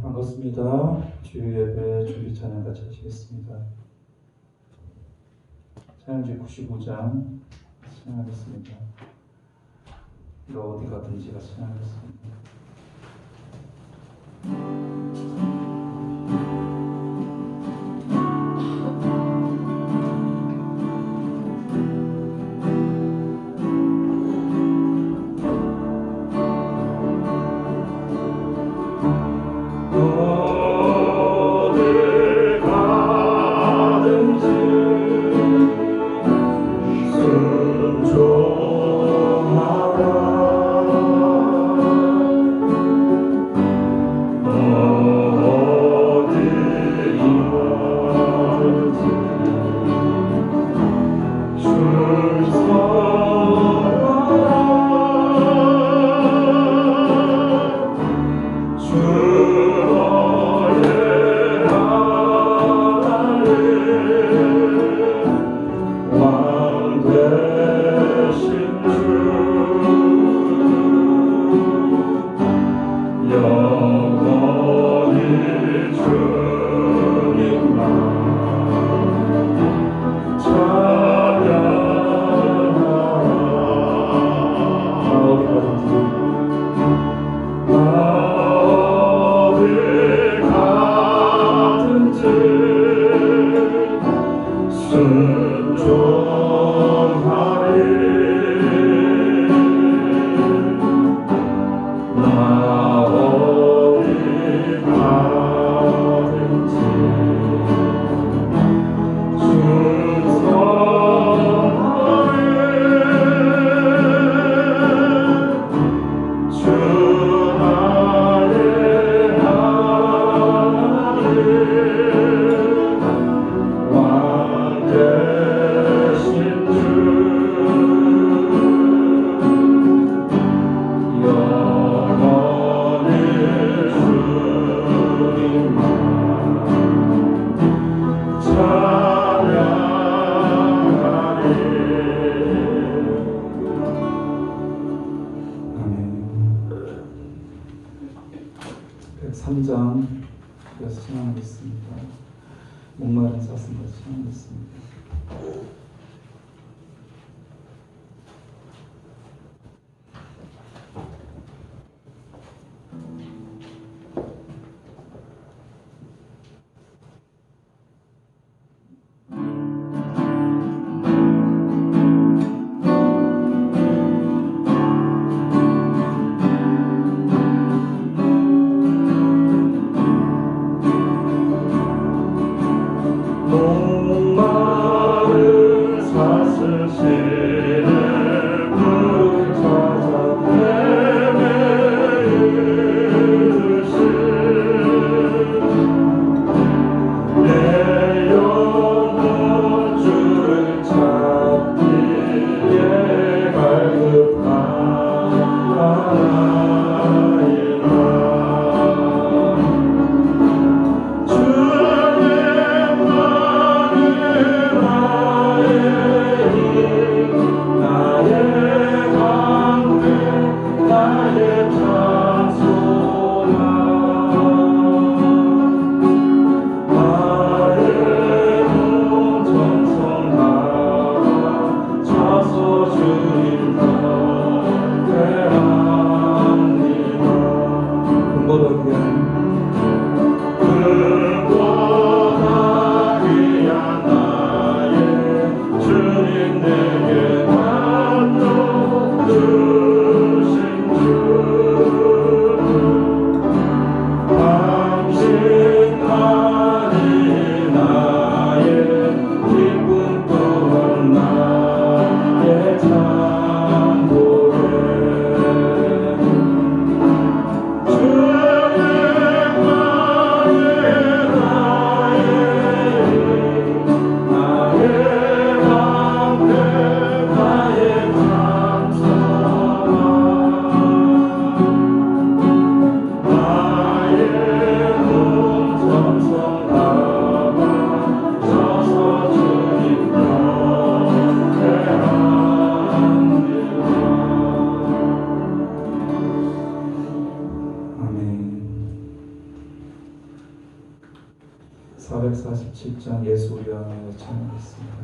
반갑습니다. 주일 예배 주일 찬양 같이 하시겠습니다. 찬양지 95장 찬양하겠습니다. 너 어디 가든지 같이 찬양하겠습니다. 목마른 사슴같이 찬양했습니다. 목마른 447장 예수 우리 안에 찬양하겠습니다.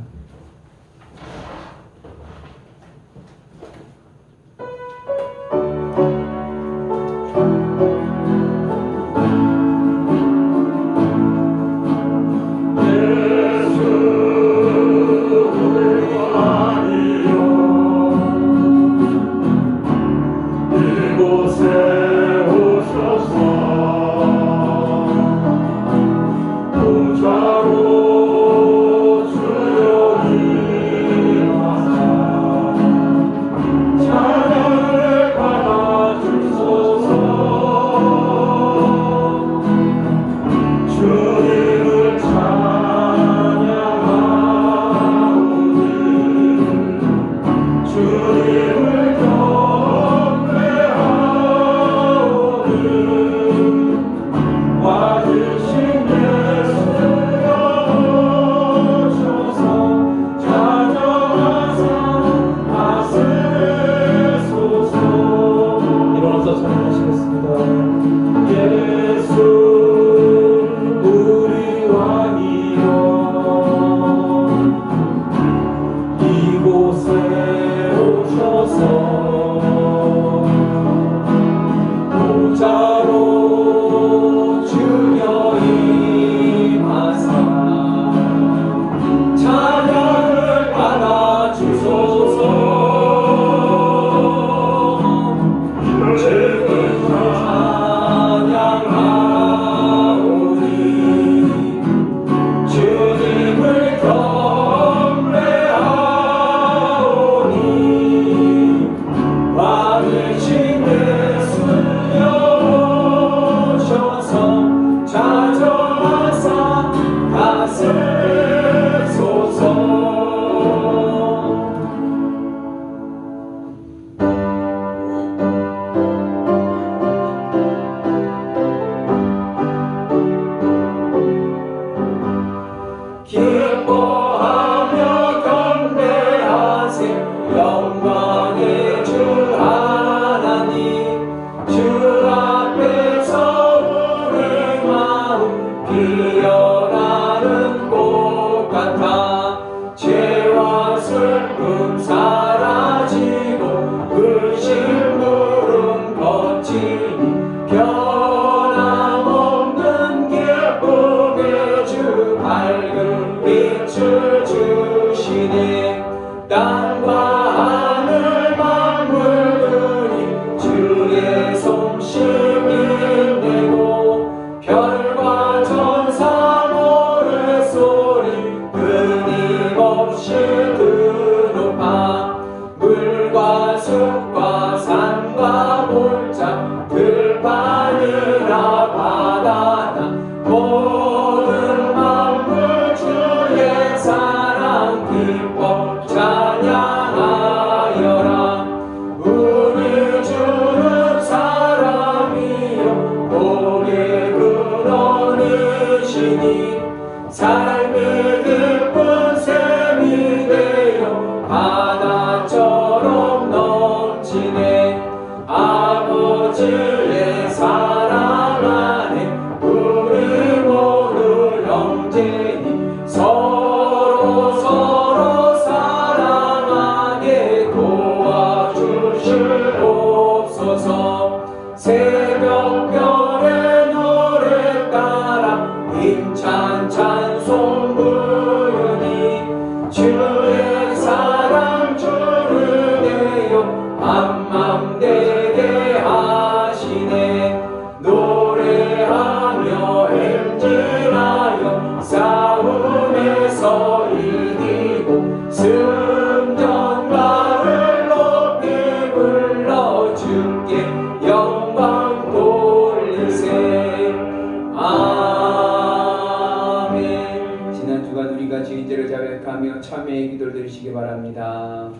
참회의 기도를 드리시기 바랍니다.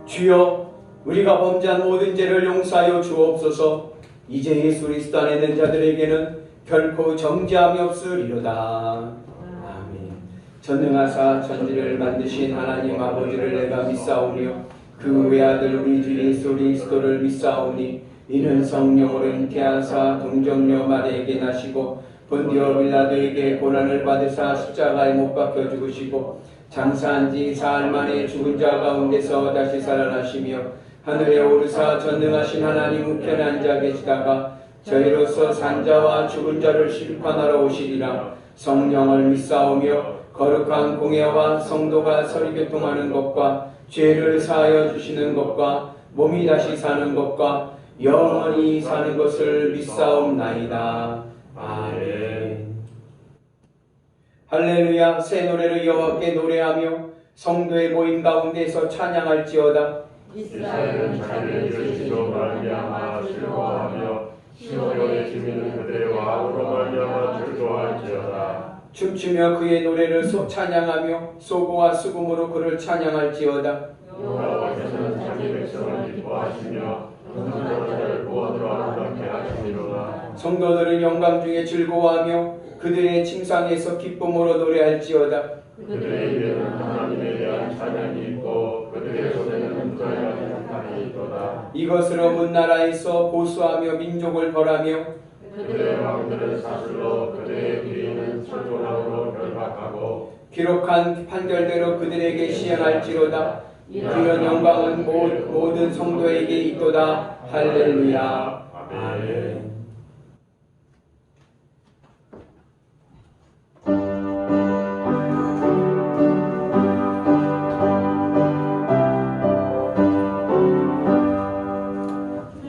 주여 우리가 범죄한 모든 죄를 용서하여 주옵소서. 이제 예수 그리스도 안에 있는 자들에게는 결코 정죄함이 없으리로다. 아멘. 전능하사 천지를 만드신 하나님 아버지를 내가 믿사오며 그 외아들 우리 주 예수 그리스도를 믿사오니 이는 성령으로 잉태하사 동정녀 마리에게 나시고 본디오 빌라도에게 고난을 받으사 십자가에 못 박혀 죽으시고 장사한 지 사흘 만에 죽은 자 가운데서 다시 살아나시며 하늘에 오르사 전능하신 하나님 우편에 앉아 계시다가 저희로서 산자와 죽은 자를 심판하러 오시리라. 성령을 믿사오며 거룩한 공예와 성도가 서리교통하는 것과 죄를 사하여 주시는 것과 몸이 다시 사는 것과 영원히 사는 것을 믿사옵나이다. 아멘. 할렐루야. 새 노래를 여호와께 노래하며 성도의 모임 가운데서 찬양할지어다. 이스라엘은 자기를 지으시로 말미암아 즐거워하며 시온의 주민은 그들의 왕으로 말미암아 즐거워할지어다. 춤추며 그의 노래를 찬양하며 소고와 수금으로 그를 찬양할지어다. 여호와께서는 자기 백성을 기뻐하시며 분노자를 구원으로 아름답게 하시리로다. 성도들은 영광 중에 즐거워하며 그들의 침상에서 기쁨으로 노래할지어다. 그들의 입에는 하나님에 대한 찬양이 있고 그들의 손에는 무자야 찬양이 있도다. 이것으로 문나라에서 보수하며 민족을 벌하며 그들의 왕들은 사슬로 그들의 비리는 철조망으로 결박하고 기록한 판결대로 그들에게 시행할지로다. 이런 영광은 모든 성도에게 있도다. 할렐루야. 아멘.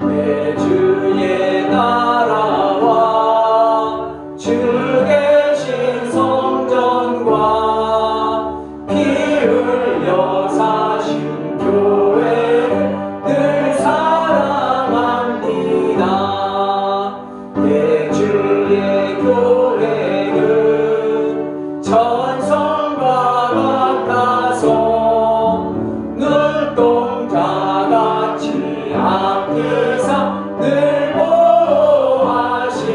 내 주의 나라와 주 계신 성전과 피 흘려 사신 교회를 늘 사랑합니다. 내 주의 교회는 천성과 같아서 눈동자같이 아끼사 늘 보호하시네.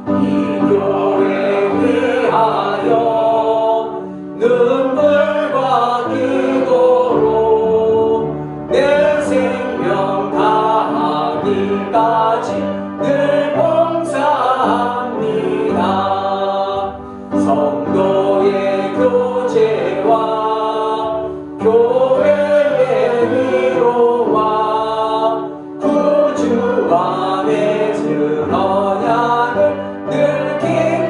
이 교회 위하여 눈물과 기도로 내 생명 다하기까지 늘 봉사합니다. 성도의 교제와 교회의 위로와 구주 안에 든 언약을 늘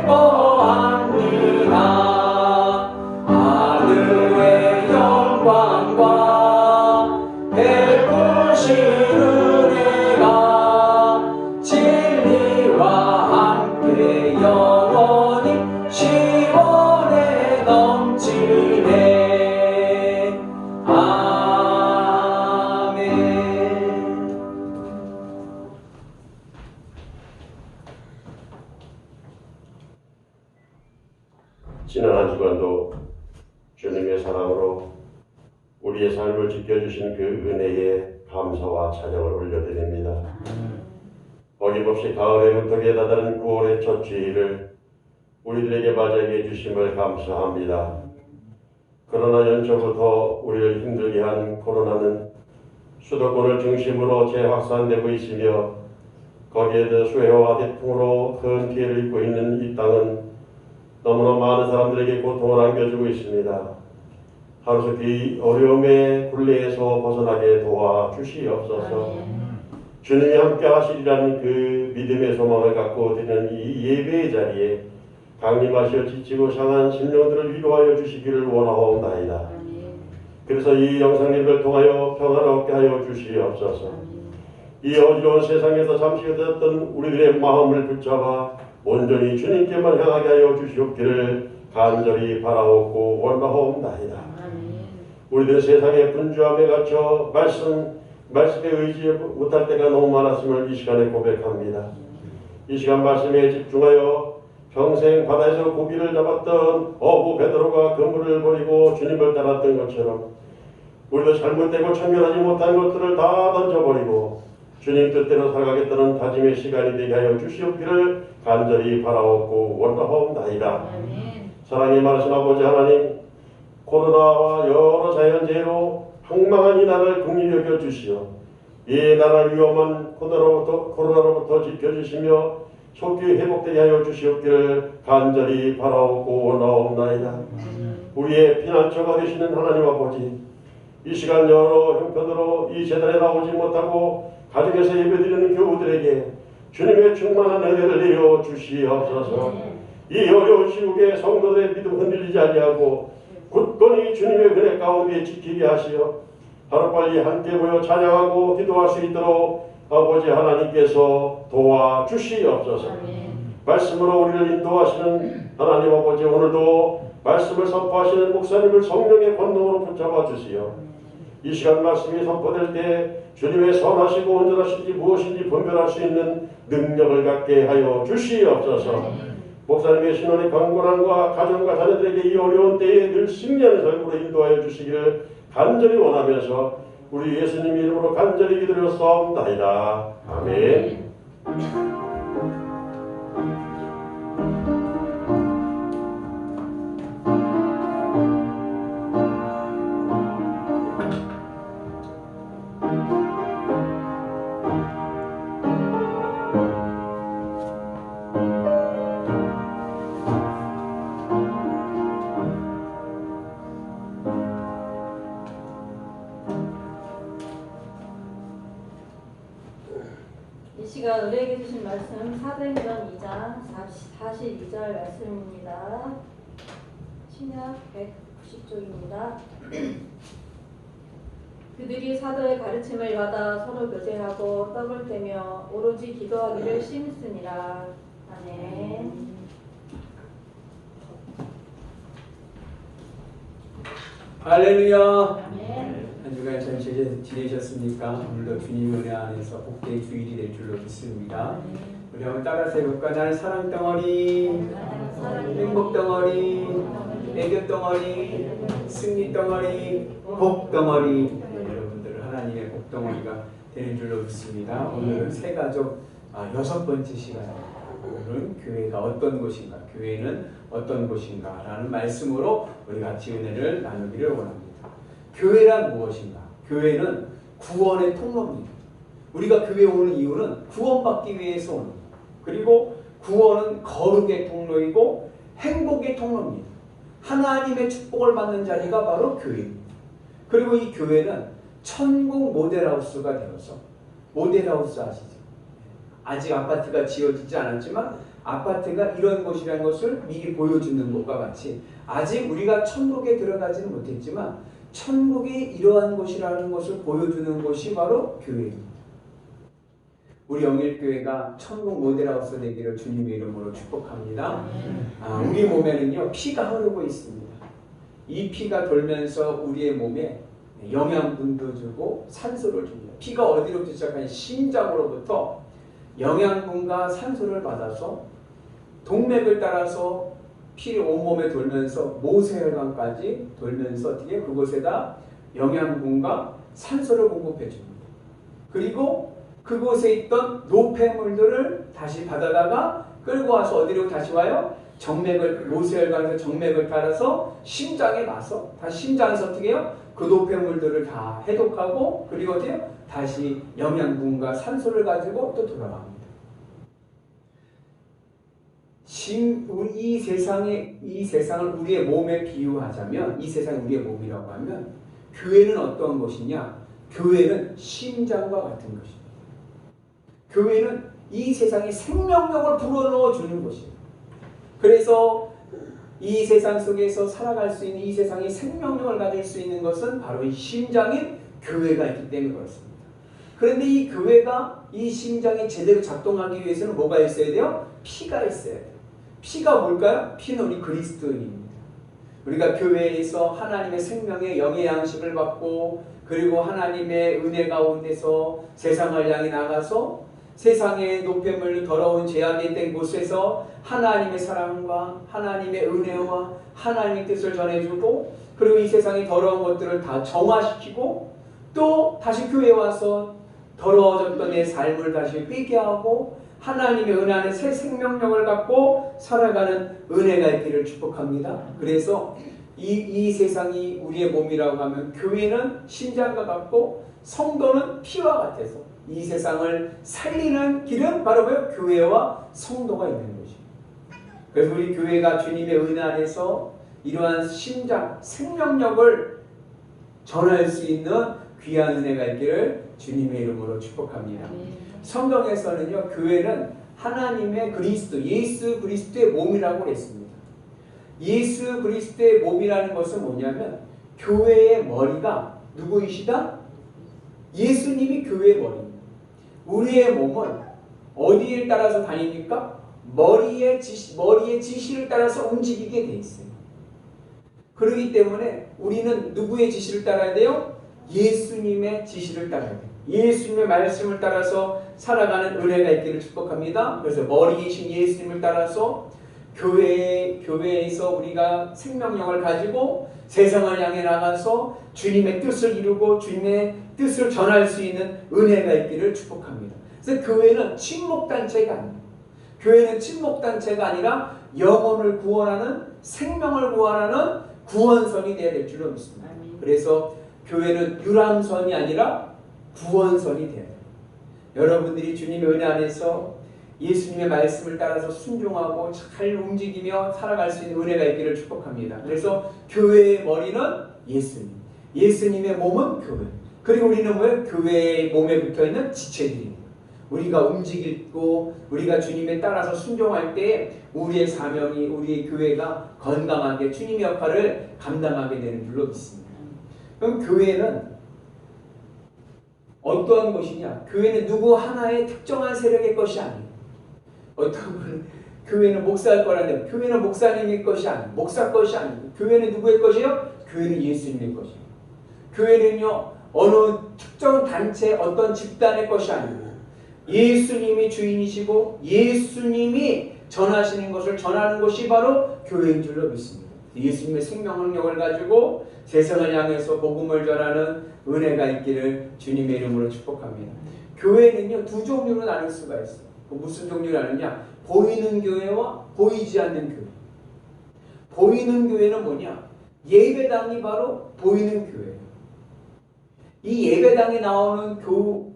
기뻐합니다. 하늘의 영광과 베푸신 은혜가 진리와 함께 영원히 시원에 넘치네. 아멘. 지난 한 주간도 주님의 사랑으로 우리의 삶을 지켜주신 그 은혜에 감사와 찬양을 올려드립니다. 어김없이 가을의 문턱에 다다른 9월의 첫 주일을 우리들에게 맞이하게 해주심을 감사합니다. 그러나 연초부터 우리를 힘들게 한 코로나는 수도권을 중심으로 재확산되고 있으며 거기에 더 수해와 태풍으로 큰 피해를 입고 있는 이 땅은 너무나 많은 사람들에게 고통을 안겨주고 있습니다. 하루속히 이 어려움의 굴레에서 벗어나게 도와주시옵소서. 주님이 함께 하시리라는 그 믿음의 소망을 갖고 드리는 이 예배의 자리에 강림하시어 지치고 상한 심령들을 위로하여 주시기를 원하옵나이다. 그래서 이 영상 예배를 통하여 평안을 얻게 하여 주시옵소서. 이 어지러운 세상에서 잠시 그쳤던 우리들의 마음을 붙잡아 온전히 주님께만 향하게 하여 주시옵기를 간절히 바라옵고 원하옵나이다. 우리들 세상의 분주함에 갇혀 말씀에 의지 못할 때가 너무 많았음을 이 시간에 고백합니다. 이 시간 말씀에 집중하여 평생 바다에서 고기를 잡았던 어부 베드로가 그물을 버리고 주님을 따랐던 것처럼 우리도 잘못되고 청결하지 못한 것들을 다 던져버리고 주님 뜻대로 살아가겠다는 다짐의 시간이 되게 하여 주시옵기를 간절히 바라옵고 원하옵나이다. 사랑이 많으신 아버지 하나님, 코로나와 여러 자연재해로 황망한 이 나라를 긍휼히 여겨 주시어 이 나라를 위험한 코로나로부터 지켜주시며 속히 회복되게 하여 주시옵기를 간절히 바라옵고 원하옵나이다. 우리의 피난처가 되시는 하나님 아버지, 이 시간 여러 형편으로 이 재단에 나오지 못하고 가정에서 예배드리는 교우들에게 주님의 충만한 은혜를 내려 주시옵소서. 이 어려운 시국에 성도들의 믿음 흔들리지 아니하고 굳건히 주님의 은혜 가운데 지키게 하시어 하루빨리 함께 모여 찬양하고 기도할 수 있도록 아버지 하나님께서 도와주시옵소서. 말씀으로 우리를 인도하시는 하나님 아버지, 오늘도 말씀을 선포하시는 목사님을 성령의 권능으로 붙잡아 주시어 이 시간 말씀이 선포될 때 주님의 선하시고 온전하신지 무엇인지 분별할 수 있는 능력을 갖게 하여 주시옵소서. 목사님의 신원의 강건함과 가정과 자녀들에게 이 어려운 때에 늘 승리하는 삶으로 인도하여 주시기를 간절히 원하면서 우리 예수님 이름으로 간절히 기도드렸사옵나이다. 아멘. 이 시간 우리에게 주신 말씀 사도행전 2장 42절 말씀입니다. 신약 190쪽입니다. 그들이 사도의 가르침을 받아 서로 교제하고 떡을 떼며 오로지 기도하기를 심쓰니라. 아멘. 할렐루야. 아멘. 한 주간 잘 지내셨습니까? 오늘도 주님의 은혜 안에서 복된 주일이 될 줄로 믿습니다. 우리 한번 따라서 해볼까? 나는 사랑 덩어리, 행복 덩어리, 애교 덩어리, 승리 덩어리, 복 덩어리. 여러분들 하나님의 복 덩어리가 되는 줄로 믿습니다. 오늘은 새 가족 6번째 시간입니다. 오늘은 교회가 어떤 곳인가, 교회는 어떤 곳인가 라는 말씀으로 우리 같이 은혜를 나누기를 원합니다. 교회란 무엇인가? 교회는 구원의 통로입니다. 우리가 교회에 오는 이유는 구원받기 위해서 오는 거예요. 그리고 구원은 거룩의 통로이고 행복의 통로입니다. 하나님의 축복을 받는 자리가 바로 교회입니다. 그리고 이 교회는 천국 모델하우스가 되어서, 모델하우스 아시죠? 아직 아파트가 지어지지 않았지만 아파트가 이런 곳이라는 것을 미리 보여주는 것과 같이 아직 우리가 천국에 들어가지는 못했지만 천국이 이러한 곳이라는 것을 보여주는 곳이 바로 교회입니다. 우리 영일교회가 천국 모델하우스 되기를 주님의 이름으로 축복합니다. 우리 몸에는요 피가 흐르고 있습니다. 이 피가 돌면서 우리의 몸에 영양분도 주고 산소를 줍니다. 피가 어디로부터 시작하냐? 심장으로부터 영양분과 산소를 받아서 동맥을 따라서 피를 온몸에 돌면서 모세혈관까지 돌면서 어떻게 그곳에다 영양분과 산소를 공급해 줍니다. 그리고 그곳에 있던 노폐물들을 다시 받아다가 끌고 와서 어디로 다시 와요? 정맥을, 모세혈관에서 정맥을 따라서 심장에 와서 다시 심장에서 어떻게 해요? 그 노폐물들을 다 해독하고 그리고 어떻게 해요? 다시 영양분과 산소를 가지고 또 돌아갑니다. 이 세상을 우리의 몸에 비유하자면, 이 세상이 우리의 몸이라고 하면 교회는 어떤 것이냐? 교회는 심장과 같은 것입니다. 교회는 이 세상에 생명력을 불어넣어 주는 것입니다. 그래서 이 세상 속에서 살아갈 수 있는, 이 세상에 생명력을 가질 수 있는 것은 바로 이 심장인 교회가 있기 때문에 그렇습니다. 그런데 이 교회가, 이 심장이 제대로 작동하기 위해서는 뭐가 있어야 돼요? 피가 있어야 돼요. 피가 뭘까요? 피는 우리 그리스도인입니다. 우리가 교회에서 하나님의 생명의 영의 양식을 받고 그리고 하나님의 은혜 가운데서 세상을 향해 나가서 세상의 노폐물 더러운 죄악이 된 곳에서 하나님의 사랑과 하나님의 은혜와 하나님의 뜻을 전해주고 그리고 이 세상의 더러운 것들을 다 정화시키고 또 다시 교회에 와서 더러워졌던 내 삶을 다시 회개하고 하나님의 은혜 안에 새 생명력을 갖고 살아가는 은혜가 있기를 축복합니다. 그래서 이 세상이 우리의 몸이라고 하면 교회는 심장과 같고 성도는 피와 같아서 이 세상을 살리는 길은 바로 교회와 성도가 있는 것입니다. 그래서 우리 교회가 주님의 은혜 안에서 이러한 심장, 생명력을 전할 수 있는 귀한 은혜가 있기를 주님의 이름으로 축복합니다. 성경에서는요, 교회는 하나님의 그리스도, 예수 그리스도의 몸이라고 했습니다. 예수 그리스도의 몸이라는 것은 뭐냐면 교회의 머리가 누구이시다? 예수님이 교회의 머리입니다. 우리의 몸은 어디에 따라서 다닙니까? 머리의 지시를 따라서 움직이게 돼 있어요. 그렇기 때문에 우리는 누구의 지시를 따라야 돼요? 예수님의 지시를 따라야 돼요. 예수님의 말씀을 따라서 살아가는 은혜가 있기를 축복합니다. 그래서 머리이신 예수님을 따라서 교회에서 우리가 생명력을 가지고 세상을 향해 나가서 주님의 뜻을 이루고 주님의 뜻을 전할 수 있는 은혜가 있기를 축복합니다. 그래서 교회는 친목단체가 아닙니다. 교회는 친목단체가 아니라 영혼을 구원하는 생명을 구원하는 구원선이 되어야 될 줄로 믿습니다. 그래서 교회는 유람선이 아니라 구원선이 되어야 돼요. 여러분들이 주님의 은혜 안에서 예수님의 말씀을 따라서 순종하고 잘 움직이며 살아갈 수 있는 은혜가 있기를 축복합니다. 그래서 교회의 머리는 예수님, 예수님의 몸은 교회. 그리고 우리는 뭐예요? 교회의 몸에 붙어있는 지체들입니다. 우리가 움직이고 우리가 주님에 따라서 순종할 때 우리의 사명이 우리의 교회가 건강하게 주님의 역할을 감당하게 되는 줄로 믿습니다. 그럼 교회는 어떠한 것이냐? 교회는 누구 하나의 특정한 세력의 것이 아니에요. 어떤 분은 교회는 목사일 거라는데 교회는 목사님의 것이 아니에요. 목사 것이 아니에요. 교회는 누구의 것이에요? 교회는 예수님의 것이에요. 교회는요 어느 특정 단체 어떤 집단의 것이 아니에요. 예수님이 주인이시고 예수님이 전하시는 것을 전하는 것이 바로 교회인 줄로 믿습니다. 예수님의 생명력을 가지고 세상을 향해서 복음을 전하는 은혜가 있기를 주님의 이름으로 축복합니다. 교회는요 두 종류로 나눌 수가 있어요. 무슨 종류를 나누냐? 보이는 교회와 보이지 않는 교회. 보이는 교회는 뭐냐? 예배당이 바로 보이는 교회예요. 이 예배당에 나오는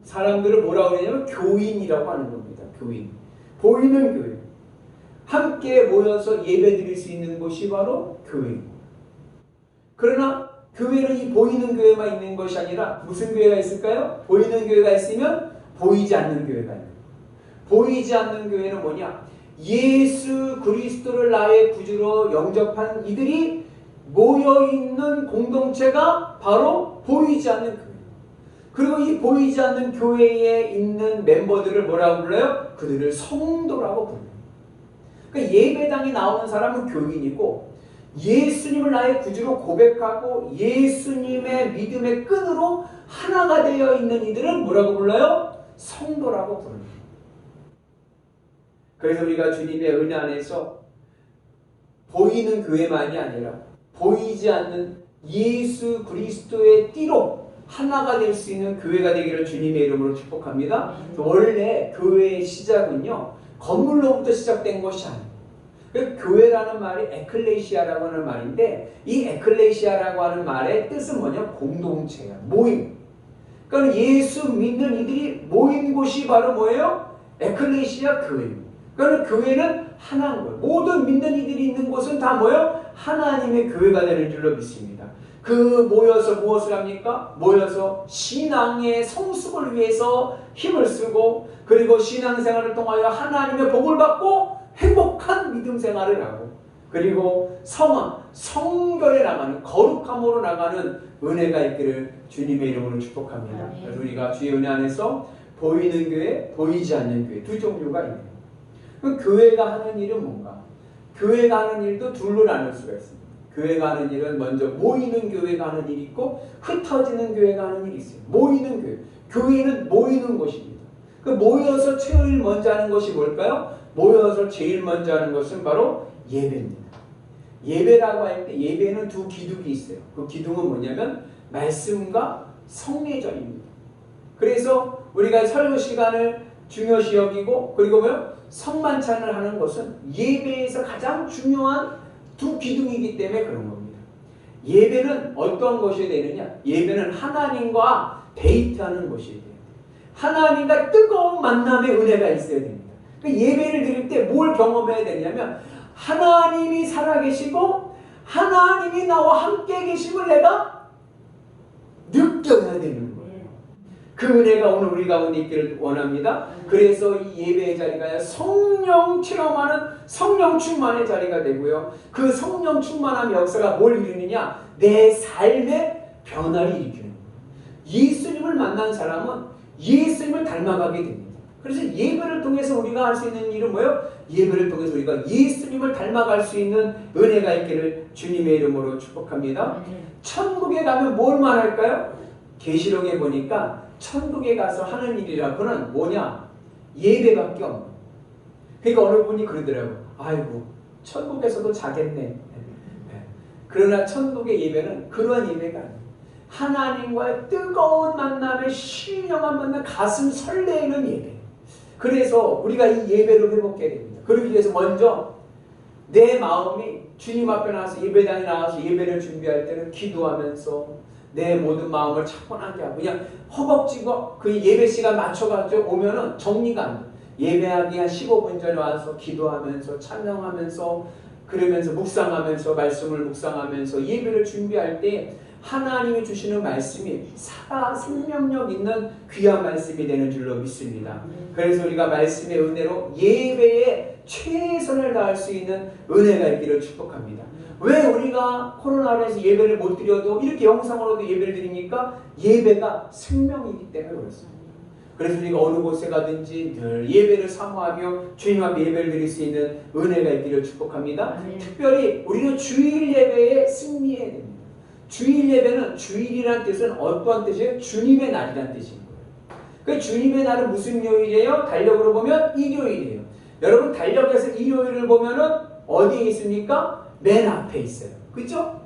사람들을 뭐라고 하냐면 교인이라고 하는 겁니다. 교인. 보이는 교회. 함께 모여서 예배 드릴 수 있는 곳이 바로 교회입니다. 그러나 교회는 이 보이는 교회만 있는 것이 아니라 무슨 교회가 있을까요? 보이는 교회가 있으면 보이지 않는 교회가 있는. 보이지 않는 교회는 뭐냐? 예수 그리스도를 나의 구주로 영접한 이들이 모여있는 공동체가 바로 보이지 않는 교회. 그리고 이 보이지 않는 교회에 있는 멤버들을 뭐라고 불러요? 그들을 성도라고 불러요. 그러니까 예배당에 나오는 사람은 교인이고 예수님을 나의 구주로 고백하고 예수님의 믿음의 끈으로 하나가 되어 있는 이들은 뭐라고 불러요? 성도라고 불러요. 그래서 우리가 주님의 은혜 안에서 보이는 교회만이 아니라 보이지 않는 예수 그리스도의 띠로 하나가 될 수 있는 교회가 되기를 주님의 이름으로 축복합니다. 원래 교회의 시작은요 건물로부터 시작된 것이 아니에요. 교회라는 말이 에클레시아라고 하는 말인데 이 에클레시아라고 하는 말의 뜻은 뭐냐? 공동체야. 모임. 그러니까 예수 믿는 이들이 모인 곳이 바로 뭐예요? 에클레시아 교회입니다. 그러니까 교회는 하나인 거예요. 모든 믿는 이들이 있는 곳은 다 뭐예요? 하나님의 교회가 되는 줄로 믿습니다. 모여서 무엇을 합니까? 모여서 신앙의 성숙을 위해서 힘을 쓰고 그리고 신앙생활을 통하여 하나님의 복을 받고 행복한 믿음 생활을 하고 그리고 성결에 나가는 거룩함으로 나가는 은혜가 있기를 주님의 이름으로 축복합니다. 그래서 우리가 주의 은혜 안에서 보이는 교회, 보이지 않는 교회 두 종류가 있네요. 그럼 교회가 하는 일은 뭔가? 교회가 하는 일도 둘로 나눌 수가 있습니다. 교회가 하는 일은 먼저 모이는 교회가 하는 일이 있고 흩어지는 교회가 하는 일이 있어요. 모이는 교회. 교회는 모이는 곳입니다. 그 모여서 제일 먼저 하는 것이 뭘까요? 모여서 제일 먼저 하는 것은 바로 예배입니다. 예배라고 할 때 예배는 두 기둥이 있어요. 그 기둥은 뭐냐면 말씀과 성례전입니다. 그래서 우리가 설교 시간을 중요시 여기고 그리고 성만찬을 하는 것은 예배에서 가장 중요한 두 기둥이기 때문에 그런 겁니다. 예배는 어떠한 것이 되느냐? 예배는 하나님과 데이트하는 것이 돼요. 하나님과 뜨거운 만남의 은혜가 있어야 됩니다. 그러니까 예배를 드릴 때 뭘 경험해야 되냐면 하나님이 살아계시고 하나님이 나와 함께 계심을 내가 느껴야 되는 거예요. 그 은혜가 오늘 우리 가운데 있기를 원합니다. 그래서 이 예배의 자리가 성령 체험하는 성령 충만의 자리가 되고요. 그 성령 충만한 역사가 뭘 이루느냐? 내 삶의 변화를 일으키는 거예요. 예수님을 만난 사람은 예수님을 닮아가게 됩니다. 그래서 예배를 통해서 우리가 할 수 있는 일은 뭐예요? 예배를 통해서 우리가 예수님을 닮아갈 수 있는 은혜가 있기를 주님의 이름으로 축복합니다. 천국에 가면 뭘 말할까요? 계시록에 보니까 천국에 가서 하는 일이라고는 뭐냐? 예배밖에 없는. 그러니까 어느 분이 그러더라고요. 아이고 천국에서도 자겠네. 그러나 천국의 예배는 그런 예배가 아니에요. 하나님과의 뜨거운 만남에 신령한 만남, 가슴 설레이는 예배. 그래서 우리가 이 예배를 회복해야 됩니다. 그러기 위해서 먼저 내 마음이 주님 앞에 나와서 예배당에 나와서 예배를 준비할 때는 기도하면서 내 모든 마음을 차분하게 하고 그냥 허겁지겁 그 예배 시간 맞춰가지고 오면은 정리가 안 돼. 예배하기 한 15분 전에 와서 기도하면서 찬양하면서 그러면서 묵상하면서 말씀을 묵상하면서 예배를 준비할 때 하나님이 주시는 말씀이 살아 생명력 있는 귀한 말씀이 되는 줄로 믿습니다. 그래서 우리가 말씀의 은혜로 예배에 최선을 다할 수 있는 은혜가 있기를 축복합니다. 왜 우리가 코로나로 해서 예배를 못 드려도 이렇게 영상으로도 예배를 드립니까? 예배가 생명이기 때문에 그렇습니다. 그래서 우리가 어느 곳에 가든지 늘 예배를 사모하며 주님 앞에 예배를 드릴 수 있는 은혜가 있기를 축복합니다. 특별히 우리는 주일 예배에 승리해야 됩니다. 주일 예배는 주일이라는 뜻은 어떠한 뜻이에요? 주님의 날이라는 뜻인 거예요. 그 주님의 날은 무슨 요일이에요? 달력으로 보면 일요일이에요. 여러분 달력에서 일요일을 보면은 어디에 있습니까? 맨 앞에 있어요. 그렇죠?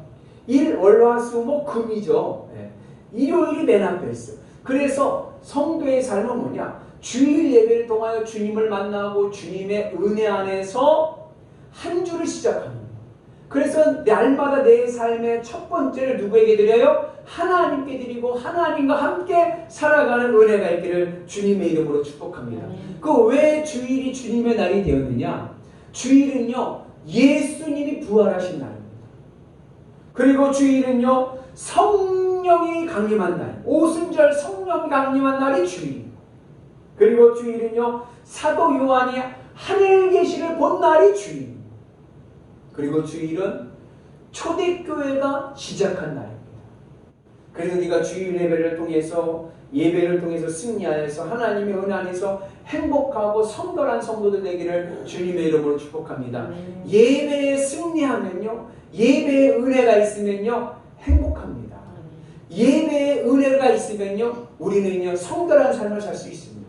일, 월, 화, 수, 목, 금이죠. 네. 일요일이 맨 앞에 있어요. 그래서 성도의 삶은 뭐냐? 주일 예배를 통하여 주님을 만나고 주님의 은혜 안에서 한 주를 시작하는 거예요. 그래서 날마다 내 삶의 첫 번째를 누구에게 드려요? 하나님께 드리고 하나님과 함께 살아가는 은혜가 있기를 주님의 이름으로 축복합니다. 그 왜 주일이 주님의 날이 되었느냐? 주일은요 예수님이 부활하신 날입니다. 그리고 주일은요 성령이 강림한 날, 오순절 성령이 강림한 날이 주일. 그리고 주일은요 사도 요한이 하늘 계시를 본 날이 주일. 그리고 주일은 초대교회가 시작한 날입니다. 그래서 네가 주일 예배를 통해서 승리하여서 하나님의 은혜 안에서 행복하고 성결한 성도들 되기를 주님의 이름으로 축복합니다. 예배에 승리하면요, 예배에 은혜가 있으면요 행복합니다. 예배에 은혜가 있으면요 우리는요 성결한 삶을 살 수 있습니다.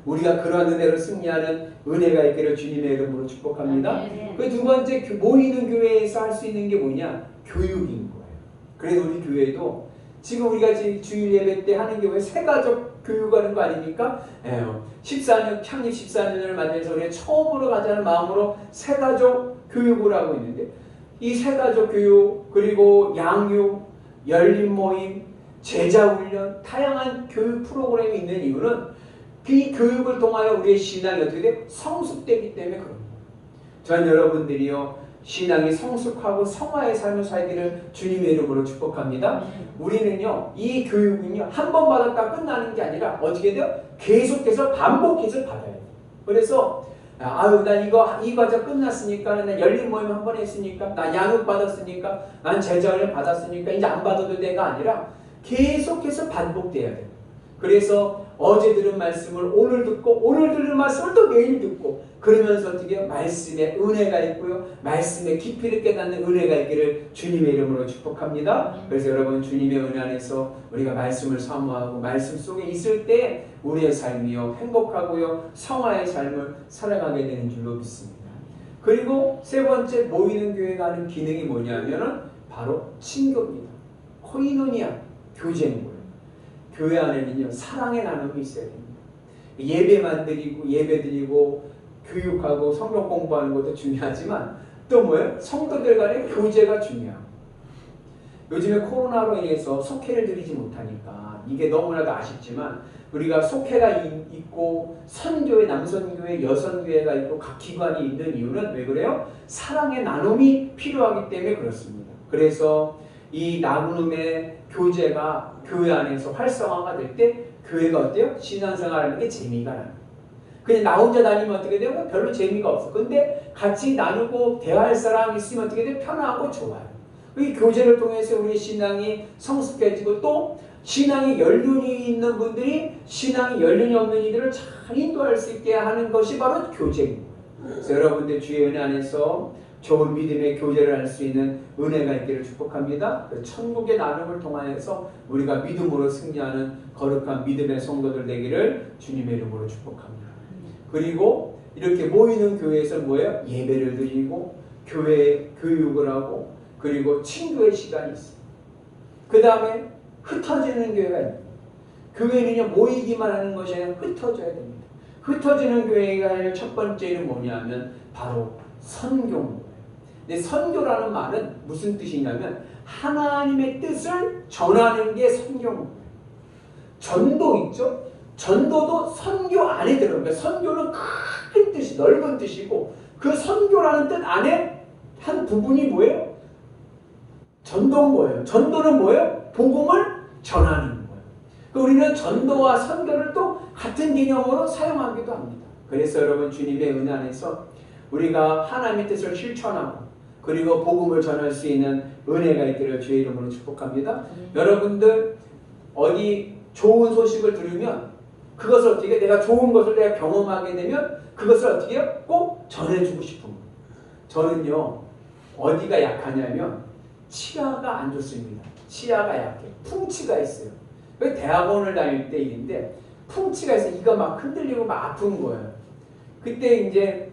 우리가 그러한 은혜로 승리하는 은혜가 있기를 주님의 이름으로 축복합니다. 그 두 번째, 모이는 교회에서 할 수 있는 게 뭐냐? 교육인 거예요. 그래서 우리 교회도 지금 우리가 주일 예배 때 하는 게 왜 새가족 교육하는 거 아닙니까? 14년, 창립 14년을 맞이해서 우리가 처음으로 가자는 마음으로 새가족 교육을 하고 있는데 이 새가족 교육, 그리고 양육, 열린 모임, 제자 훈련, 다양한 교육 프로그램이 있는 이유는 그 교육을 통하여 우리의 신앙이 어떻게 돼? 성숙되기 때문에 그런 거예요. 전 여러분들이요 신앙이 성숙하고 성화의 삶을 살기를 주님의 이름으로 축복합니다. 우리는요 이 교육은요 한 번 받았다 끝나는 게 아니라 어떻게 돼요? 계속해서 반복해서 받아야 돼요. 그래서 난 이 과정 끝났으니까, 난 열린 모임 한 번 했으니까, 난 양육 받았으니까, 난 제자훈련 받았으니까 이제 안 받아도 돼가 아니라 계속해서 반복돼야 돼요. 그래서 어제 들은 말씀을 오늘 듣고 오늘 들은 말씀을 또 내일 듣고 그러면서 어떻게 말씀에 은혜가 있고요. 말씀의 깊이를 깨닫는 은혜가 있기를 주님의 이름으로 축복합니다. 그래서 여러분 주님의 은혜 안에서 우리가 말씀을 사모하고 말씀 속에 있을 때 우리의 삶이요 행복하고요 성화의 삶을 살아가게 되는 줄로 믿습니다. 그리고 세 번째 모이는 교회가 하는 기능이 뭐냐면은 바로 친교입니다. 코이노니아 교제인 거예요. 교회 안에는요 사랑의 나눔이 있어야 됩니다. 예배만 드리고 예배 드리고 교육하고 성경 공부하는 것도 중요하지만 또 뭐예요? 성도들 간의 교제가 중요하고 요즘에 코로나로 인해서 속회를 드리지 못하니까 이게 너무나도 아쉽지만 우리가 속회가 있고 선교회, 남선교회, 여선교회가 있고 각 기관이 있는 이유는 왜 그래요? 사랑의 나눔이 필요하기 때문에 그렇습니다. 그래서 이 나눔의 교제가 교회 안에서 활성화가 될 때 교회가 어때요? 신앙생활하는 게 재미가 나요. 그냥 나 혼자 다니면 어떻게 돼요? 별로 재미가 없어. 근데 같이 나누고 대화할 사람 있으면 어떻게 돼요? 편하고 좋아요. 이 교제를 통해서 우리 신앙이 성숙해지고 또 신앙이 연륜이 있는 분들이 신앙이 연륜이 없는 이들을 잘 인도할 수 있게 하는 것이 바로 교제입니다. 그래서 여러분들 주의 은혜 안에서 좋은 믿음의 교제를 할 수 있는 은혜가 있기를 축복합니다. 천국의 나눔을 통하여서 우리가 믿음으로 승리하는 거룩한 믿음의 성도들 되기를 주님의 이름으로 축복합니다. 그리고 이렇게 모이는 교회에서 뭐예요? 예배를 드리고 교회 교육을 하고 그리고 친구의 시간이 있어요. 그 다음에 흩어지는 교회가 있습니다. 교회는요 모이기만 하는 것이 아니라 흩어져야 됩니다. 흩어지는 교회가 첫 번째는 뭐냐면 바로 선교입니다. 근데 선교라는 말은 무슨 뜻이냐면 하나님의 뜻을 전하는 게 선교입니다. 전도 있죠? 전도도 선교 안에 들어요. 그러니까 선교는 큰 뜻이 넓은 뜻이고 그 선교라는 뜻 안에 한 부분이 뭐예요? 전도인 거예요. 전도는 뭐예요? 복음을 전하는 거예요. 우리는 전도와 선교를 또 같은 개념으로 사용하기도 합니다. 그래서 여러분 주님의 은혜 안에서 우리가 하나님의 뜻을 실천하고 그리고 복음을 전할 수 있는 은혜가 있기를 주의 이름으로 축복합니다. 여러분들 어디 좋은 소식을 들으면 그것을 어떻게 내가 좋은 것을 내가 경험하게 되면 그것을 어떻게 해요? 꼭 전해주고 싶은 거예요. 저는요 어디가 약하냐면 치아가 안 좋습니다. 치아가 약해. 풍치가 있어요. 대학원을 다닐 때 일인데 풍치가 있어요. 이가 막 흔들리고 막 아픈 거예요. 그때 이제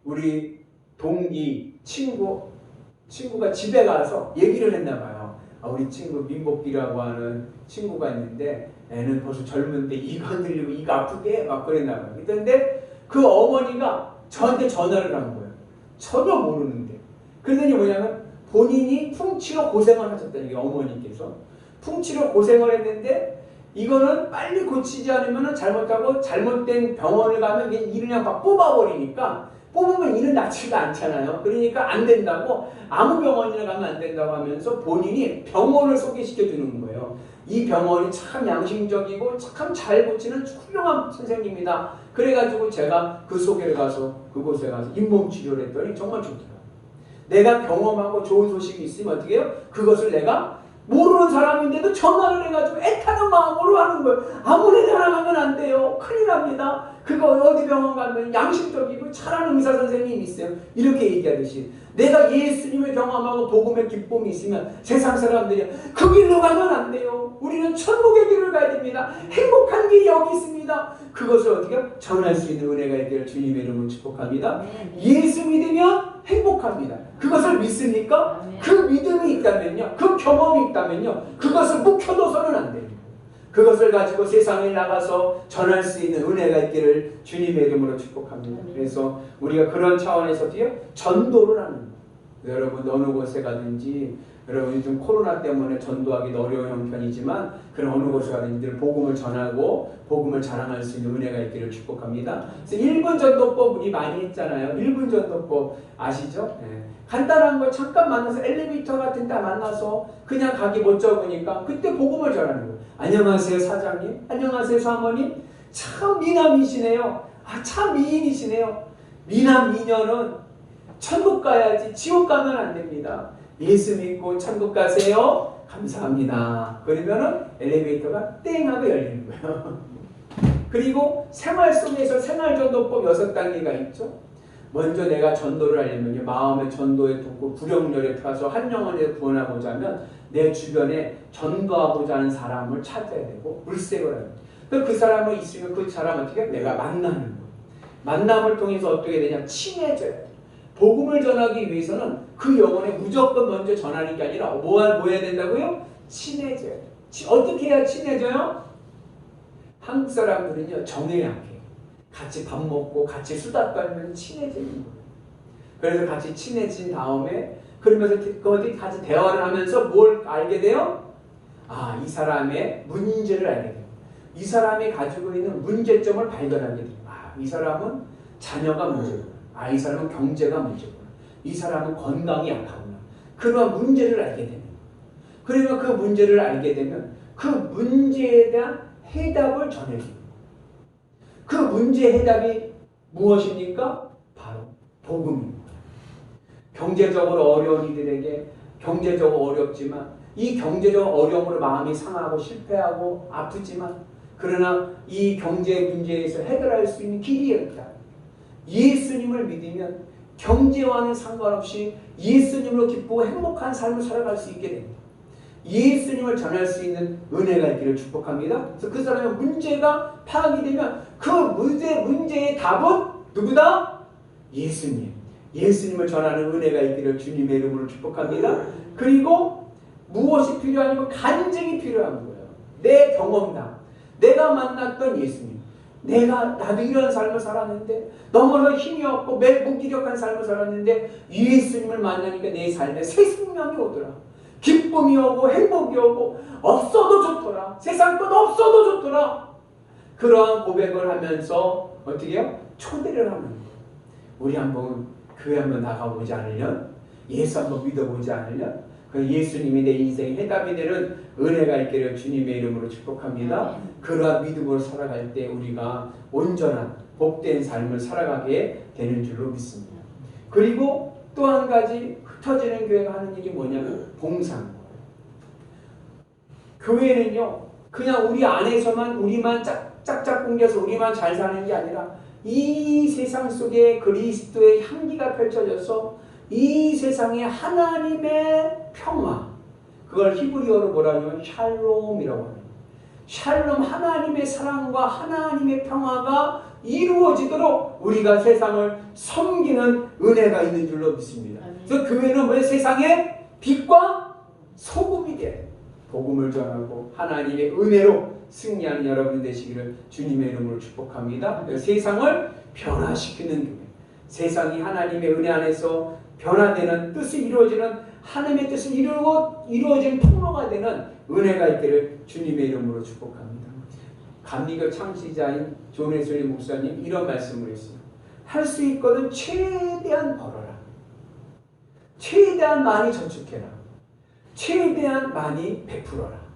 우리 동기 친구가 집에 가서 얘기를 했나 봐요. 우리 친구 민복기라고 하는 친구가 있는데 애는 벌써 젊은데 이가 흔들리고 이가 아프게 막 그랬나 봐요. 그런데 그 어머니가 저한테 전화를 한 거예요. 전혀 모르는데. 그러더니 뭐냐면 본인이 풍치로 고생을 하셨다는 게 어머니께서 풍치로 고생을 했는데 이거는 빨리 고치지 않으면 잘못하고 잘못된 병원을 가면 이를 그냥 막 뽑아버리니까 뽑으면 이는 낫지가 않잖아요. 그러니까 안 된다고 아무 병원이나 가면 안 된다고 하면서 본인이 병원을 소개시켜 주는 거예요. 이 병원이 참 양심적이고 참 잘 고치는 훌륭한 선생님이다. 그래가지고 제가 그 소개를 가서 그곳에 가서 잇몸 치료를 했더니 정말 좋더라고요. 내가 경험하고 좋은 소식이 있으면 어떻게 해요? 그것을 내가 모르는 사람인데도 전화를 해가지고 애타는 마음으로 하는 거예요. 아무나 전화하면 안 돼요. 큰일 납니다. 그거 어디 병원 가면 양심적이고 잘하는 의사 선생님이 있어요. 이렇게 얘기하듯이 내가 예수님을 경험하고 복음의 기쁨이 있으면 세상 사람들이 그 길로 가면 안 돼요. 우리는 천국의 길을 가야 됩니다. 행복한 길이 여기 있습니다. 그것을 어떻게 전할 수 있는 은혜가 있기를 주님의 이름으로 축복합니다. 예수 믿으면 행복합니다. 그것을 믿습니까? 그 믿음이 있다면요. 그 경험이 있다면요. 그것을 묵혀둬서는 안 됩니다. 그것을 가지고 세상에 나가서 전할 수 있는 은혜가 있기를 주님의 이름으로 축복합니다. 그래서 우리가 그런 차원에서 전도를 하는 거예요. 여러분 어느 곳에 가든지 여러분이 좀 코로나 때문에 전도하기도 어려운 형편이지만 그런 어느 곳에 가든지 복음을 전하고 복음을 자랑할 수 있는 은혜가 있기를 축복합니다. 그래서 1분 전도법 우리 많이 했잖아요. 1분 전도법 아시죠? 네. 간단한 거 잠깐 만나서 엘리베이터 같은 데 만나서 그냥 가기 못 적으니까 그때 복음을 전하는 거예요. 안녕하세요 사장님, 안녕하세요 사모님, 참 미남이시네요. 참 미인이시네요. 미남 미녀는 천국 가야지 지옥 가면 안 됩니다. 예수 믿고 천국 가세요. 감사합니다. 그러면은 엘리베이터가 땡 하고 열리는 거예요. 그리고 생활 속에서 생활전도법 6단계가 있죠. 먼저 내가 전도를 하려면 마음의 전도에 두고 불영렬에 타서 한 영혼에 구원하고자 하면 내 주변에 전도하고자 하는 사람을 찾아야 되고 물색을 해야 돼요. 그 사람이 있으면 그 사람 어떻게 내가 만나는 거예요. 만남을 통해서 어떻게 되냐? 친해져야 돼요. 복음을 전하기 위해서는 그 영혼에 무조건 먼저 전하는 게 아니라 뭐 해야 된다고요? 친해져야 돼요. 어떻게 해야 친해져요? 한국 사람들은요 정해야 해요. 같이 밥 먹고 같이 수다 떨면 친해지는 거예요. 그래서 같이 친해진 다음에 그러면서 어디 같이 대화를 하면서 뭘 알게 돼요? 아, 이 사람의 문제를 알게 돼요. 이 사람이 가지고 있는 문제점을 발견하게 돼요. 아, 이 사람은 자녀가 문제구나. 아, 이 사람은 경제가 문제구나. 이 사람은 건강이 약하구나. 그런 문제를 알게 되는 거예요. 그러면 그 문제를 알게 되면 그 문제에 대한 해답을 전해줍니다. 그 문제의 해답이 무엇입니까? 바로 복음입니다. 경제적으로 어려운 이들에게 경제적으로 어렵지만 이 경제적 어려움으로 마음이 상하고 실패하고 아프지만 그러나 이 경제 문제에서 해결할 수 있는 길이 있다. 예수님을 믿으면 경제와는 상관없이 예수님으로 기쁘고 행복한 삶을 살아갈 수 있게 됩니다. 예수님을 전할 수 있는 은혜가 있기를 축복합니다. 그래서 그 사람의 문제가 파악이 되면 그 문제의 답은 누구다? 예수님. 예수님을 전하는 은혜가 있기를 주님의 이름으로 축복합니다. 그리고 무엇이 필요하냐면 간증이 필요한 거예요. 내 경험담. 내가 만났던 예수님. 나도 이런 삶을 살았는데 너무나 힘이 없고 무기력한 삶을 살았는데 예수님을 만나니까 내 삶에 새 생명이 오더라. 기쁨이 오고 행복이 오고 없어도 좋더라. 세상 것 없어도 좋더라. 그러한 고백을 하면서 어떻게 해요? 초대를 하는 거예요. 우리 한번 교회 한번 나가보지 않으면 예수 한번 믿어보지 않으면 그 예수님이 내 인생의 해답이 되는 은혜가 있기를 주님의 이름으로 축복합니다. 그러한 믿음으로 살아갈 때 우리가 온전한 복된 삶을 살아가게 되는 줄로 믿습니다. 그리고 또 한 가지 흩어지는 교회가 하는 일이 뭐냐면 봉사인 거예요. 교회는요 그냥 우리 안에서만 우리만 짝짝 꿍겨서 우리만 잘 사는 게 아니라 이 세상 속에 그리스도의 향기가 펼쳐져서 이 세상에 하나님의 평화, 그걸 히브리어로 뭐라고 하냐면 샬롬이라고 합니다. 샬롬, 하나님의 사랑과 하나님의 평화가 이루어지도록 우리가 세상을 섬기는 은혜가 있는 줄로 믿습니다. 그래서 교회는 왜 세상에 빛과 소금이 돼 복음을 전하고 하나님의 은혜로 승리하는 여러분 되시기를 주님의 이름으로 축복합니다. 세상을 변화시키는 교회, 세상이 하나님의 은혜 안에서 변화되는 뜻이 이루어지는 하나님의 뜻을 이루어지는 통로가 되는 은혜가 있기를 주님의 이름으로 축복합니다. 감리교 창시자인 존 웨슬리 목사님 이런 말씀을 했어요. 할 수 있거든 최대한 벌어라. 최대한 많이 저축해라. 최대한 많이 베풀어라.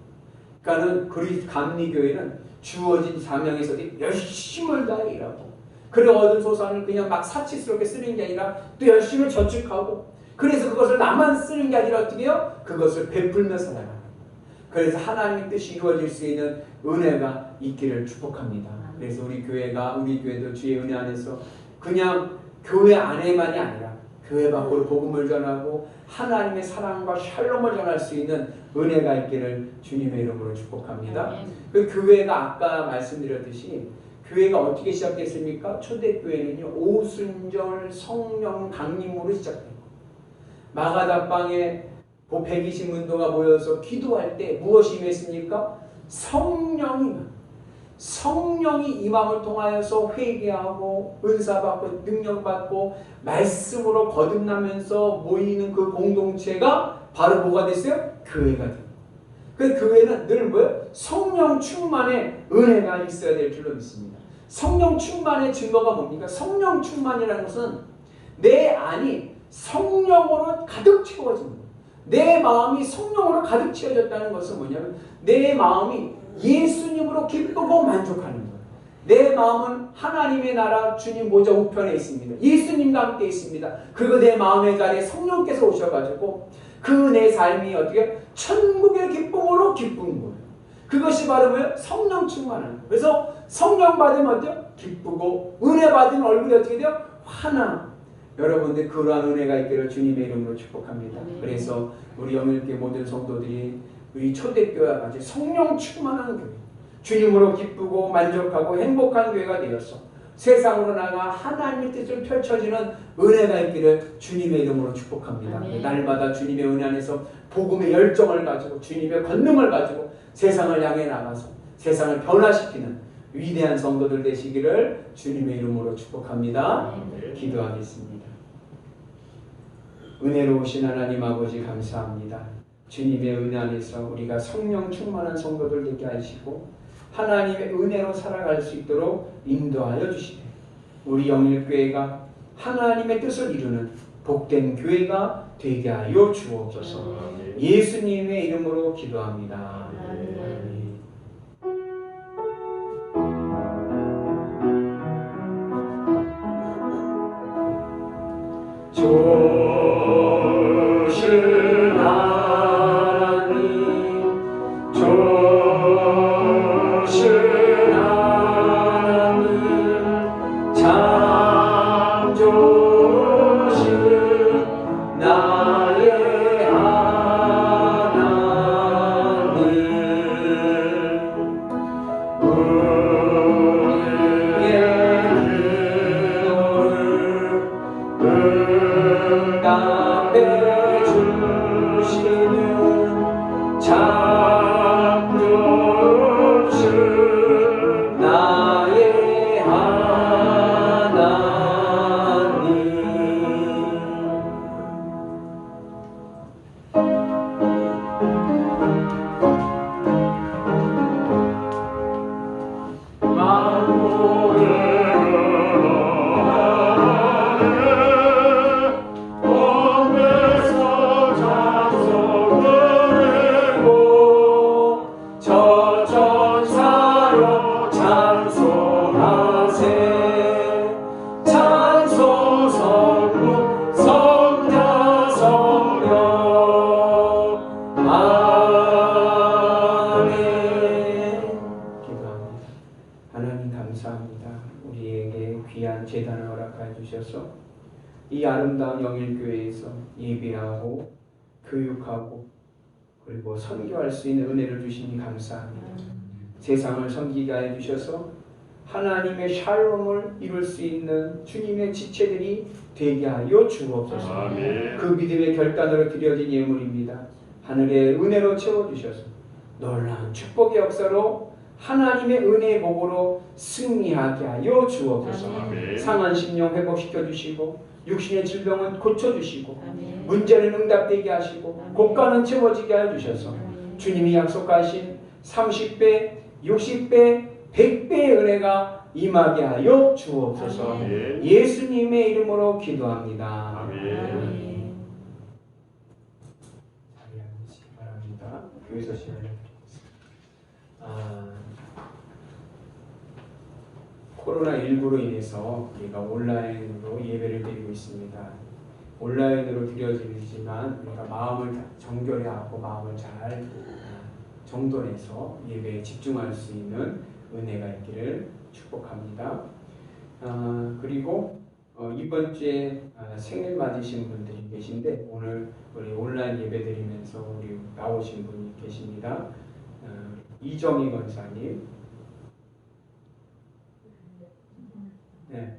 그러니까는 감리교회는 주어진 사명에서 열심을 다해 일하고 그래 얻은 소산을 그냥 막 사치스럽게 쓰는 게 아니라 또 열심히 저축하고 그래서 그것을 나만 쓰는 게 아니라 어떻게 해요? 그것을 베풀며 살아가는 거예요. 그래서 하나님의 뜻이 이루어질 수 있는 은혜가 있기를 축복합니다. 그래서 우리 교회도 주의 은혜 안에서 그냥 교회 안에만이 아니라 교회 밖으로 복음을 전하고 하나님의 사랑과 샬롬을 전할 수 있는 은혜가 있기를 주님의 이름으로 축복합니다. 그 교회가 아까 말씀드렸듯이 교회가 어떻게 시작됐습니까? 초대교회는요 오순절 성령 강림으로 시작돼요. 마가다방에 120문도가 모여서 기도할 때 무엇이 임했습니까? 성령이 임함을 통하여서 회개하고 은사받고 능력받고 말씀으로 거듭나면서 모이는 그 공동체가 바로 뭐가 됐어요? 교회가 돼요. 그 교회는 늘 뭐예요? 성령 충만의 은혜가 있어야 될 줄로 믿습니다. 성령 충만의 증거가 뭡니까? 성령 충만이라는 것은 내 안이 성령으로 가득 채워진 거예요. 내 마음이 성령으로 가득 채워졌다는 것은 뭐냐면 내 마음이 예수님으로 기쁘고 만족하는 거예요. 내 마음은 하나님의 나라 주님 보좌 우편에 있습니다. 예수님과 함께 있습니다. 그리고 내 마음의 자리에 성령께서 오셔가지고 그 내 삶이 어떻게 천국의 기쁨으로 기쁜 거예요. 그것이 바로 뭐예요? 성령 충만하는 거예요. 그래서 성령 받으면 어때요? 기쁘고 은혜 받으면 얼굴이 어떻게 돼요? 화나. 여러분들 그러한 은혜가 있기를 주님의 이름으로 축복합니다. 그래서 우리 영일교회 모든 성도들이 우리 초대교회와 같이 성령 충만한 교회, 주님으로 기쁘고 만족하고 행복한 교회가 되어서 세상으로 나가 하나님의 뜻을 펼쳐지는 은혜가 있기를 주님의 이름으로 축복합니다. 아멘. 날마다 주님의 은혜 안에서 복음의 열정을 가지고 주님의 권능을 가지고 세상을 향해 나가서 세상을 변화시키는 위대한 성도들 되시기를 주님의 이름으로 축복합니다. 기도하겠습니다. 은혜로우신 하나님 아버지 감사합니다. 주님의 은혜 안에서 우리가 성령 충만한 성도들 되게 하시고 하나님의 은혜로 살아갈 수 있도록 인도하여 주시되 우리 영일교회가 하나님의 뜻을 이루는 복된 교회가 되게 하여 주옵소서. 예수님의 이름으로 기도합니다. 아멘. 조신 하나님, 조신 하나님, 참 조신 나의 하나님, 우리의 기도를 응답해 주시는 참 조신 나의 하나님. 몸에서 찬송드리고 저 천사로 찬송하세. 찬송 성부 성자 성령 아멘. 기도합니다. 하나님 감사합니다. 우리에게 귀한 제단을 허락하여 주셔서 이 아름다운 영일교회에서 예배하고 교육하고 그리고 선교할 수 있는 은혜를 주시니 감사합니다. 세상을 섬기게 해 주셔서 하나님의 샬롬을 이룰 수 있는 주님의 지체들이 되게 하여 주옵소서. 아멘. 그 믿음의 결단으로 드려진 예물입니다. 하늘의 은혜로 채워주셔서 놀라운 축복의 역사로 하나님의 은혜의 복으로 승리하게 하여 주옵소서. 아멘. 상한 심령 회복시켜 주시고 육신의 질병은 고쳐주시고 아멘. 문제는 응답되게 하시고 아멘. 고가는 채워지게 하여 주셔서 아멘. 주님이 약속하신 30배, 60배, 100배의 은혜가 임하게 하여 주옵소서. 아멘. 예수님의 이름으로 기도합니다. 아멘. 아멘. 자리에 앉으시기 바랍니다. 교회에서 시간을 드리겠습니다. 코로나19로 인해서 우리가 온라인으로 예배를 드리고 있습니다. 온라인으로 드려지지만 우리가 마음을 정결히 하고 마음을 잘 정돈해서 예배에 집중할 수 있는 은혜가 있기를 축복합니다. 그리고 이번 주에 생일 맞으신 분들이 계신데 오늘 우리 온라인 예배 드리면서 우리 나오신 분이 계십니다. 이정희 권사님, 네,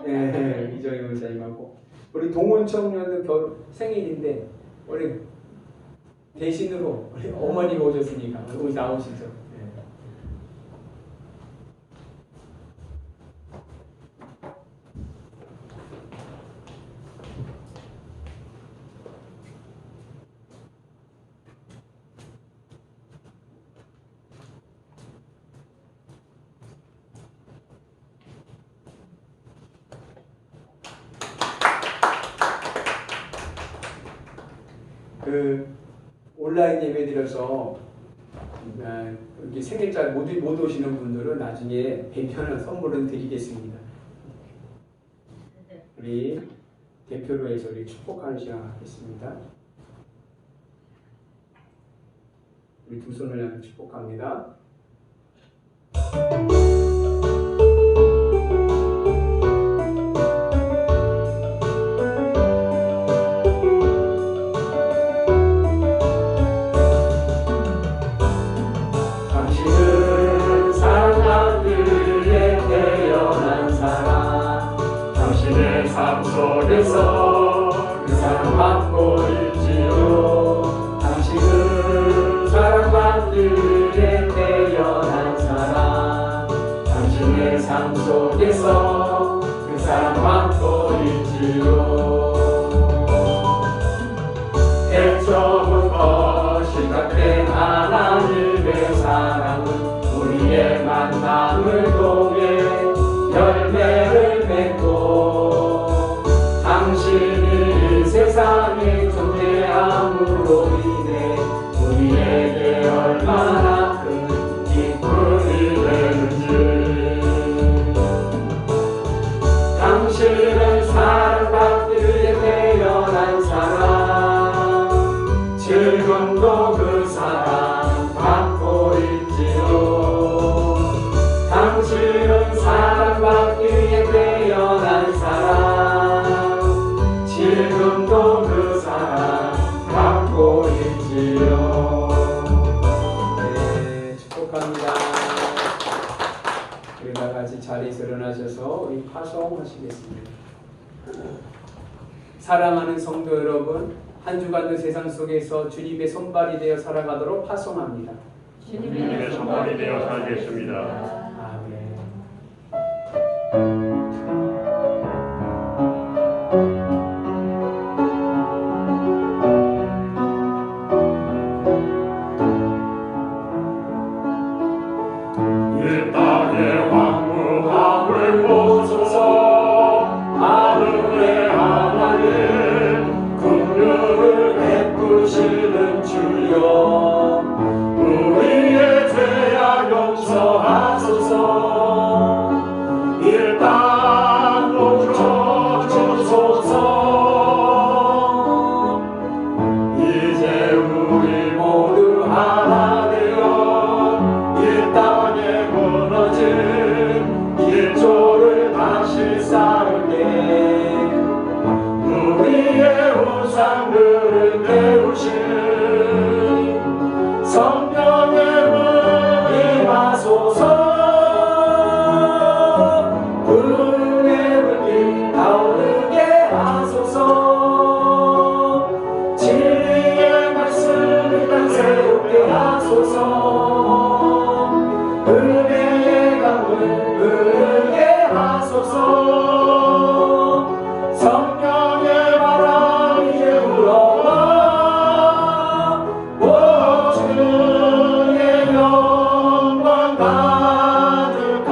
네, 이정희 권사님하고 우리 동원 청년도 생일인데 우리 대신으로 우리 어머니가 오셨으니까 우리 나오시죠. 네. 그 온라인 예배 드려서 이렇게 생일자 못 오시는 분들은 나중에 뵈면 선물은 드리겠습니다. 우리 대표로 해서 우리 축복하는 시간 갖겠습니다. 우리 두 손을 향해 축복합니다. 당신은 사랑하기에 태어난 사람, 당신의 삶 속에서 그 사랑 받고 있지요. 당신은 사랑받기에 태어난 사람, 당신의 삶 속에서 그 사랑 받고 있지요. 애초부터 시작된 하나님의 사랑은 우리의 만남을 통해 열매를 맺고, 당신이 이 세상에 존재함으로 인해 우리에게 얼마나 큰 기쁨이 되는지. 당신은 사랑받기 위해 태어난 사람, 지금도 그 사랑 받고 있지요. 당신은 사랑받기 위해 태어난 사람, 지금도 그 사랑 받고 있지요. 네, 축복합니다. 우리 다 같이 자리에서 일어나셔서 우리 파송하시겠습니다. 사랑하는 성도 여러분, 한 주간도 세상 속에서 주님의 손발이 되어 살아가도록 파송합니다. 주님의 손발이 되어 살겠습니다. 아멘. 이 땅의 황무함을 보소서. 하늘의 하나님, 긍휼을 베푸시는 주여, 우리의 죄악 용서하소서. 일단 고쳐주소서. 이제 우리 모두 하나 되어 이 땅에 무너진 일조를 다시 쌓을 때 우리의 우상들을 깨우신 성령의 문 임하소서. 은혜를 타오르게 하소서. 진리의 말씀을 땅 새롭게 하소서. 은혜의 강물 흐르게 하소서. 성령의 바람 이제 불어와 오 주의 영광 가득한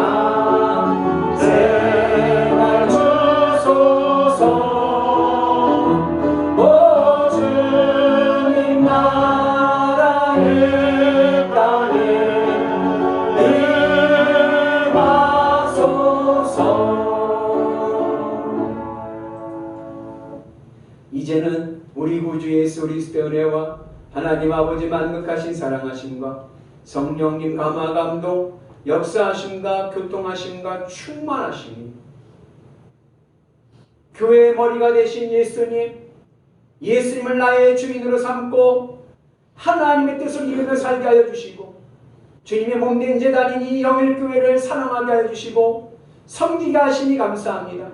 생활 주소서. 오 주님 나라 이 땅에 이제는 우리 구주 예수 그리스도의 은혜와 하나님 아버지 만극하신 사랑하심과 성령님 감화 감동 역사하심과 교통하심과 충만하심이 교회의 머리가 되신 예수님을 나의 주인으로 삼고 하나님의 뜻을 이루며 살게 하여 주시고, 주님의 몸된 제단인 이 영일교회를 사랑하게 하여 주시고 섬기게 하시니 감사합니다.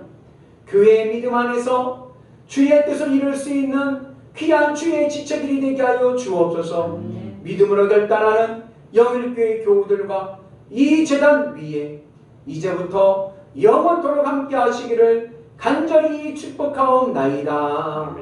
교회의 믿음 안에서 주의 뜻을 이룰 수 있는 귀한 주의 지체들이 되게 하여 주옵소서. 믿음으로 결단하는 영일교회 교우들과 이 제단 위에 이제부터 영원토록 함께 하시기를 간절히 축복하옵나이다.